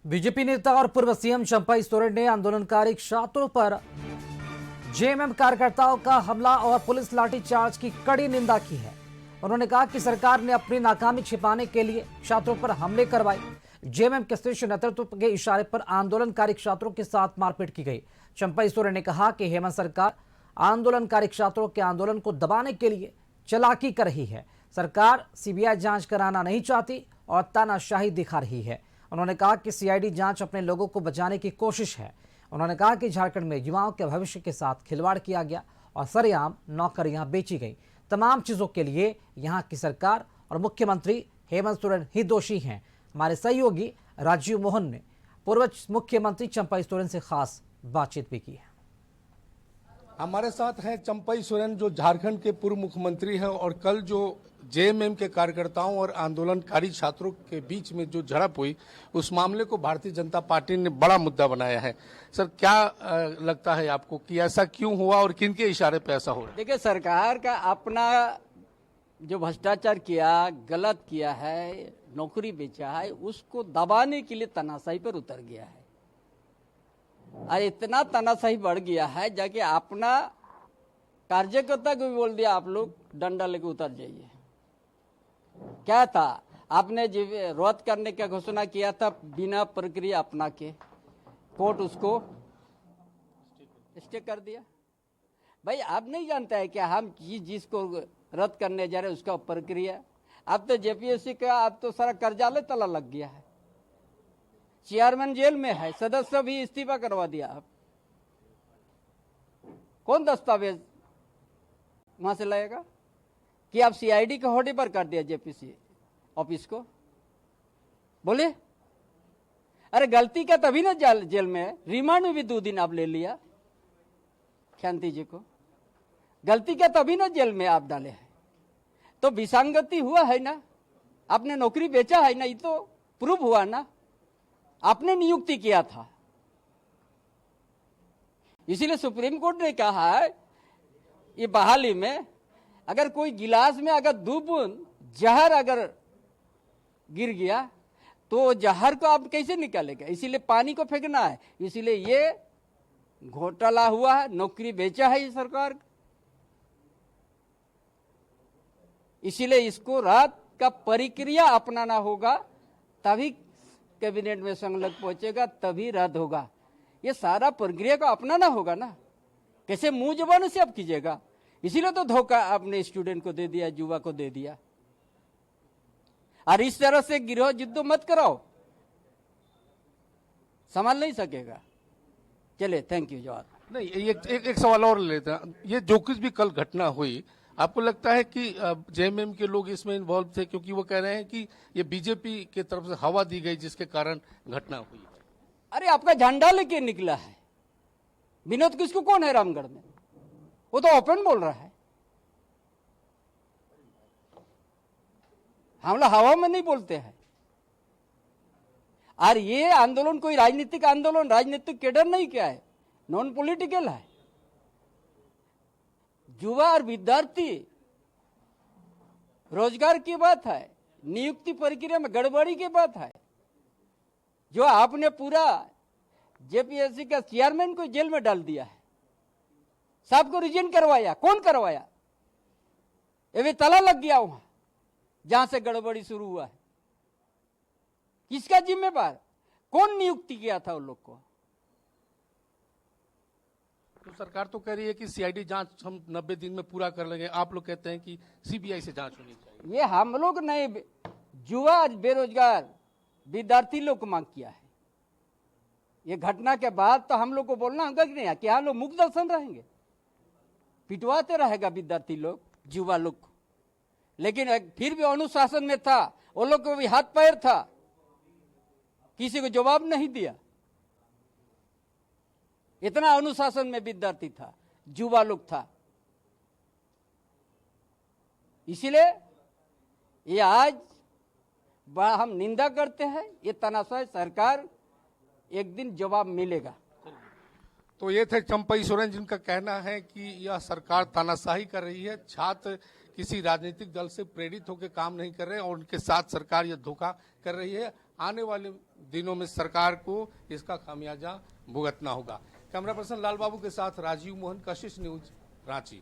BJP नेता और पूर्व सीएम चंपई सोरेन ने आंदोलनकारी छात्रों पर जेएमएम कार्यकर्ताओं का हमला और पुलिस लाठीचार्ज की कड़ी निंदा की है। उन्होंने कहा कि सरकार ने अपनी नाकामी छिपाने के लिए छात्रों पर हमले करवाए। जेएमएम के शीर्ष नेतृत्व के इशारे पर आंदोलनकारी छात्रों के साथ मारपीट की गई। चंपई सोरेन ने कहा कि हेमंत सरकार आंदोलनकारी छात्रों के आंदोलन को दबाने के लिए चालाकी कर रही है। सरकार सीबीआई जांच कराना नहीं चाहती और तानाशाही दिखा रही है। उन्होंने कहा कि सीआईडी जांच अपने लोगों को बचाने की कोशिश है। उन्होंने कहा कि झारखंड में युवाओं के भविष्य के साथ खिलवाड़ किया गया और सरेआम नौकरियां बेची गई। तमाम चीजों के लिए यहां की सरकार और मुख्यमंत्री हेमंत सोरेन ही दोषी हैं। हमारे सहयोगी राजीव मोहन ने पूर्व मुख्यमंत्री चंपई सोरेन से खास बातचीत भी की है। हमारे साथ हैं चंपई सोरेन जो झारखंड के पूर्व मुख्यमंत्री हैं और कल जो जेएमएम के कार्यकर्ताओं और आंदोलनकारी छात्रों के बीच में जो झड़प हुई उस मामले को भारतीय जनता पार्टी ने बड़ा मुद्दा बनाया है। सर, क्या लगता है आपको कि ऐसा क्यों हुआ और किनके इशारे पे ऐसा हो रहा है? देखिए, सरकार का अपना जो भ्रष्टाचार किया, गलत किया है, नौकरी बेचा है, उसको दबाने के लिए तानाशाही पर उतर गया है। और इतना तानाशाही बढ़ गया है जाके अपना कार्यकर्ता को भी बोल दिया आप लोग डंडा लेके उतर जाइए। क्या था, आपने रद्द करने का घोषणा किया था बिना प्रक्रिया अपना के, कोर्ट उसको स्टे कर दिया। भाई, आप नहीं जानता है क्या हम जिसको रद्द करने जा रहे हैं उसका प्रक्रिया? अब तो जेपीएससी का अब तो सारा कर्जालय ताला लग गया है। चेयरमैन जेल में है, सदस्य भी इस्तीफा करवा दिया। अब कौन दस्तावेज वहां से लाएगा कि आप सीआईडी के होर्डे पर कर दिया जेपीसी ऑफिस को? बोले अरे गलती का तभी ना जेल में है। रिमांड में भी 2 दिन आप ले लिया ख्यांति जी को। गलती का तभी ना जेल में आप डाले हैं। तो विसंगति हुआ है ना, आपने नौकरी बेचा है ना, ये तो प्रूफ हुआ ना, आपने नियुक्ति किया था। इसीलिए सुप्रीम कोर्ट ने कहा है ये बहाली में अगर कोई गिलास में अगर 2 बूंद जहर अगर गिर गया तो जहर को आप कैसे निकालेगा? इसीलिए पानी को फेंकना है। इसीलिए ये घोटाला हुआ है, नौकरी बेचा है ये सरकार। इसीलिए इसको रात का प्रक्रिया अपनाना होगा, तभी कैबिनेट में संलग्न पहुंचेगा, तभी रद्द होगा। ये सारा प्रक्रिया को अपनाना होगा ना। कैसे मुंह जबान से आप कीजिएगा? इसीलिए तो धोखा आपने स्टूडेंट को दे दिया, युवा को दे दिया। और इस तरह से गिरोह युद्ध मत कराओ, संभाल नहीं सकेगा। चलिए, थैंक यू। जवाब नहीं, एक सवाल और लेते हैं। ये जो कुछ भी कल घटना हुई, आपको लगता है कि जेएमएम के लोग इसमें इन्वॉल्व थे? क्योंकि वो कह रहे हैं कि ये बीजेपी की तरफ से हवा दी गई जिसके कारण घटना हुई। अरे आपका झंडा लेके निकला है विनोद किसको, कौन है रामगढ़ में? वो तो ओपन बोल रहा है। हम लोग हवा में नहीं बोलते हैं। और ये आंदोलन कोई राजनीतिक आंदोलन, राजनीतिक केडर नहीं क्या है, नॉन पॉलिटिकल है। युवा और विद्यार्थी रोजगार की बात है, नियुक्ति प्रक्रिया में गड़बड़ी की बात है। जो आपने पूरा जेपीएससी का चेयरमैन को जेल में डाल दिया है, सबको रिजाइन करवाया। कौन करवाया? ये भी ताला लग गया वहां जहां से गड़बड़ी शुरू हुआ है। किसका जिम्मेवार? कौन नियुक्ति किया था उन लोग को? तो सरकार तो कह रही है कि सीआईडी जांच हम 90 दिन में पूरा कर लेंगे। आप लोग कहते हैं कि सीबीआई से जांच होनी चाहिए। ये हम लोग नहीं, युवा बेरोजगार विद्यार्थी लोग को मांग किया है। ये घटना के बाद तो हम लोग को बोलना होगा कि नहीं, कि हम लोग मुक्त दर्शन रहेंगे, पिटवाते रहेगा विद्यार्थी लोग, युवा लोग को। लेकिन फिर भी अनुशासन में था, वो लोग को भी हाथ पैर था, किसी को जवाब नहीं दिया। इतना अनुशासन में विद्यार्थी था, युवा लोग था। इसीलिए ये आज हम निंदा करते हैं। ये तानाशाही सरकार एक दिन जवाब मिलेगा। तो ये थे चंपई सोरेन जिनका कहना है कि यह सरकार तानाशाही कर रही है। छात्र किसी राजनीतिक दल से प्रेरित होकर काम नहीं कर रहे और उनके साथ सरकार ये धोखा कर रही है। आने वाले दिनों में सरकार को इसका खामियाजा भुगतना होगा। कैमरा पर्सन लाल बाबू के साथ राजीव मोहन, कशिश न्यूज, रांची।